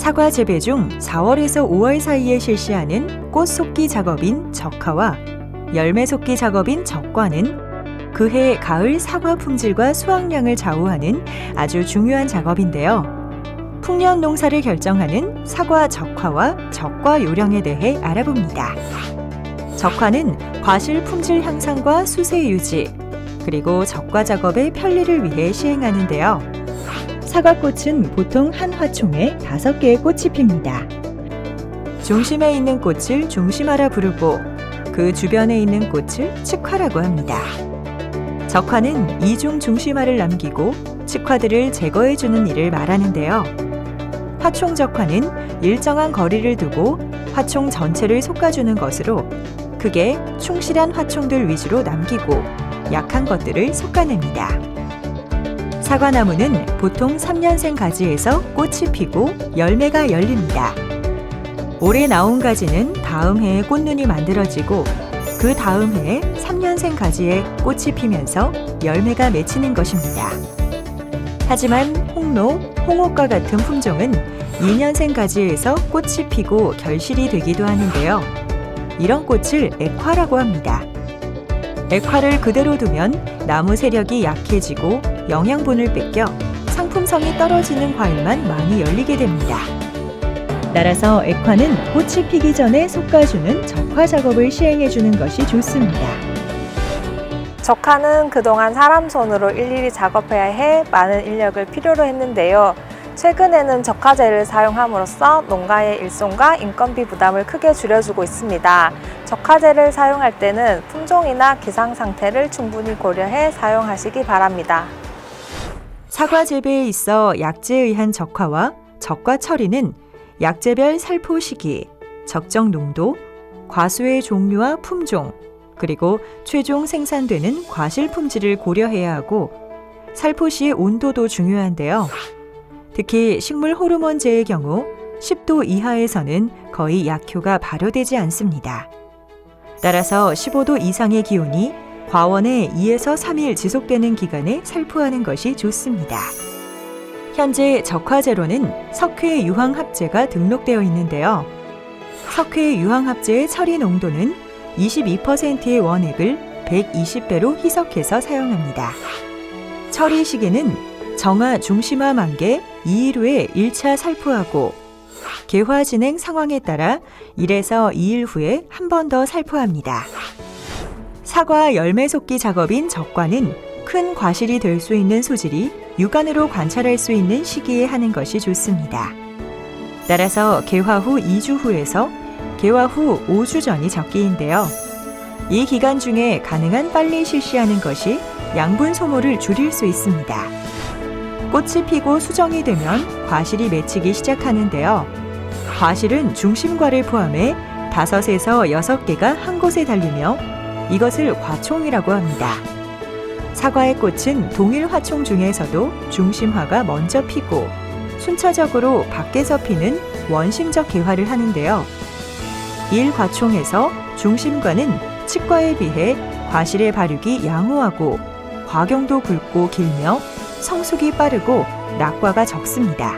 사과 재배 중 4월에서 5월 사이에 실시하는 꽃 속기 작업인 적화와 열매 속기 작업인 적과는 그해 가을 사과 품질과 수확량을 좌우하는 아주 중요한 작업인데요. 풍년 농사를 결정하는 사과 적화와 적과 요령에 대해 알아봅니다. 적화는 과실 품질 향상과 수세 유지, 그리고 적과 작업의 편리를 위해 시행하는데요. 사과꽃은 보통 한 화총에 5개의 꽃이 핍니다. 중심에 있는 꽃을 중심화라 부르고 그 주변에 있는 꽃을 측화라고 합니다. 적화는 이중 중심화를 남기고 측화들을 제거해주는 일을 말하는데요. 화총 적화는 일정한 거리를 두고 화총 전체를 솎아주는 것으로 크게 충실한 화총들 위주로 남기고 약한 것들을 솎아냅니다. 사과나무는 보통 3년생 가지에서 꽃이 피고 열매가 열립니다. 올해 나온 가지는 다음 해에 꽃눈이 만들어지고 그 다음 해에 3년생 가지에 꽃이 피면서 열매가 맺히는 것입니다. 하지만 홍로, 홍옥과 같은 품종은 2년생 가지에서 꽃이 피고 결실이 되기도 하는데요. 이런 꽃을 액화라고 합니다. 액화를 그대로 두면 나무 세력이 약해지고 영양분을 뺏겨 상품성이 떨어지는 과일만 많이 열리게 됩니다. 따라서 액화는 꽃이 피기 전에 솎아주는 적화 작업을 시행해주는 것이 좋습니다. 적화는 그동안 사람 손으로 일일이 작업해야 해 많은 인력을 필요로 했는데요. 최근에는 적화제를 사용함으로써 농가의 일손과 인건비 부담을 크게 줄여주고 있습니다. 적화제를 사용할 때는 품종이나 기상 상태를 충분히 고려해 사용하시기 바랍니다. 사과 재배에 있어 약재에 의한 적화와 적과 처리는 약재별 살포 시기, 적정 농도, 과수의 종류와 품종, 그리고 최종 생산되는 과실 품질을 고려해야 하고 살포 시의 온도도 중요한데요. 특히 식물 호르몬제의 경우 10도 이하에서는 거의 약효가 발효되지 않습니다. 따라서 15도 이상의 기온이 과원에 2에서 3일 지속되는 기간에 살포하는 것이 좋습니다. 현재 적화제로는 석회 유황합제가 등록되어 있는데요. 석회 유황합제의 처리 농도는 22%의 원액을 120배로 희석해서 사용합니다. 처리 시기는 정화 중심화 만개 2일 후에 1차 살포하고 개화 진행 상황에 따라 1에서 2일 후에 한 번 더 살포합니다. 사과 열매 속기 작업인 적과는 큰 과실이 될 수 있는 소질이 육안으로 관찰할 수 있는 시기에 하는 것이 좋습니다. 따라서 개화 후 2주 후에서 개화 후 5주 전이 적기인데요. 이 기간 중에 가능한 빨리 실시하는 것이 양분 소모를 줄일 수 있습니다. 꽃이 피고 수정이 되면 과실이 맺히기 시작하는데요. 과실은 중심과를 포함해 5에서 6개가 한 곳에 달리며 이것을 과총이라고 합니다. 사과의 꽃은 동일 화총 중에서도 중심화가 먼저 피고 순차적으로 밖에서 피는 원심적 개화를 하는데요. 1과총에서 중심과는 측과에 비해 과실의 발육이 양호하고 과경도 굵고 길며 성숙이 빠르고 낙과가 적습니다.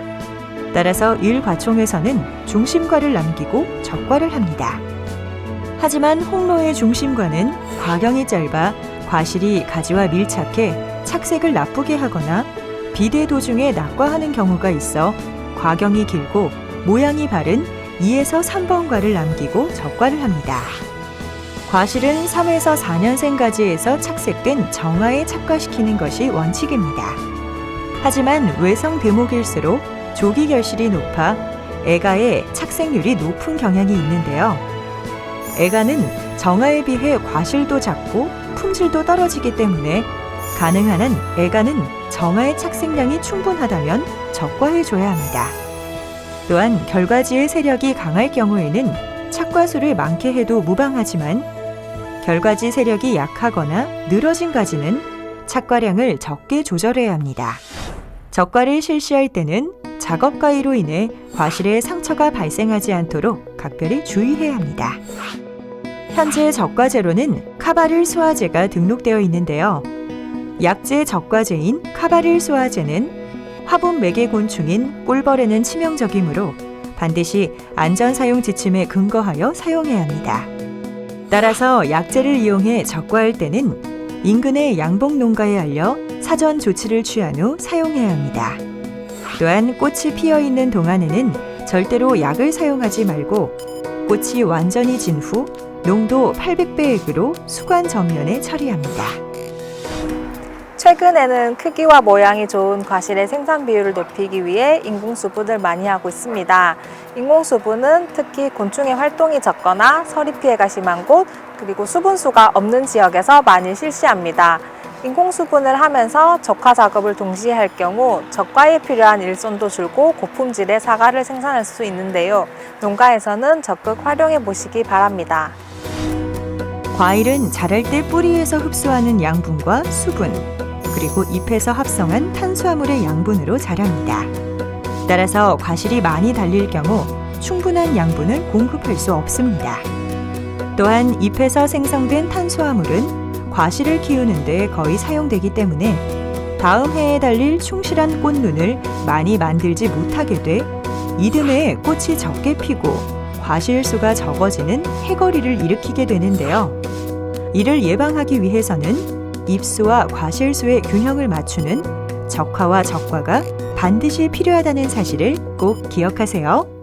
따라서 1과총에서는 중심과를 남기고 적과를 합니다. 하지만 홍로의 중심과는 과경이 짧아 과실이 가지와 밀착해 착색을 나쁘게 하거나 비대 도중에 낙과하는 경우가 있어 과경이 길고 모양이 바른 2에서 3번과를 남기고 적과를 합니다. 과실은 3에서 4년생 가지에서 착색된 정화에 착과시키는 것이 원칙입니다. 하지만 외성 대목일수록 조기 결실이 높아 애가의 착색률이 높은 경향이 있는데요. 애가는 정화에 비해 과실도 작고 품질도 떨어지기 때문에 가능한 한 애가는 정화의 착색량이 충분하다면 적과해줘야 합니다. 또한 결과지의 세력이 강할 경우에는 착과수를 많게 해도 무방하지만 결과지 세력이 약하거나 늘어진 가지는 착과량을 적게 조절해야 합니다. 적과를 실시할 때는 작업 가위로 인해 과실에 상처가 발생하지 않도록 각별히 주의해야 합니다. 현재 적과제로는 카바릴 수화제가 등록되어 있는데요. 약재 적과제인 카바릴 수화제는 화분 매개 곤충인 꿀벌에는 치명적이므로 반드시 안전 사용 지침에 근거하여 사용해야 합니다. 따라서 약재를 이용해 적과할 때는 인근의 양봉 농가에 알려 사전 조치를 취한 후 사용해야 합니다. 또한 꽃이 피어 있는 동안에는 절대로 약을 사용하지 말고 꽃이 완전히 진 후 농도 800배액으로 수관 전면에 처리합니다. 최근에는 크기와 모양이 좋은 과실의 생산 비율을 높이기 위해 인공수분을 많이 하고 있습니다. 인공수분은 특히 곤충의 활동이 적거나 서리 피해가 심한 곳, 그리고 수분수가 없는 지역에서 많이 실시합니다. 인공수분을 하면서 적화 작업을 동시에 할 경우 적과에 필요한 일손도 줄고 고품질의 사과를 생산할 수 있는데요. 농가에서는 적극 활용해 보시기 바랍니다. 과일은 자랄 때 뿌리에서 흡수하는 양분과 수분, 그리고 잎에서 합성한 탄수화물의 양분으로 자랍니다. 따라서 과실이 많이 달릴 경우 충분한 양분을 공급할 수 없습니다. 또한 잎에서 생성된 탄수화물은 과실을 키우는 데 거의 사용되기 때문에 다음 해에 달릴 충실한 꽃눈을 많이 만들지 못하게 돼 이듬해에 꽃이 적게 피고 과실 수가 적어지는 해거리를 일으키게 되는데요. 이를 예방하기 위해서는 잎수와 과실수의 균형을 맞추는 적화와 적과가 반드시 필요하다는 사실을 꼭 기억하세요.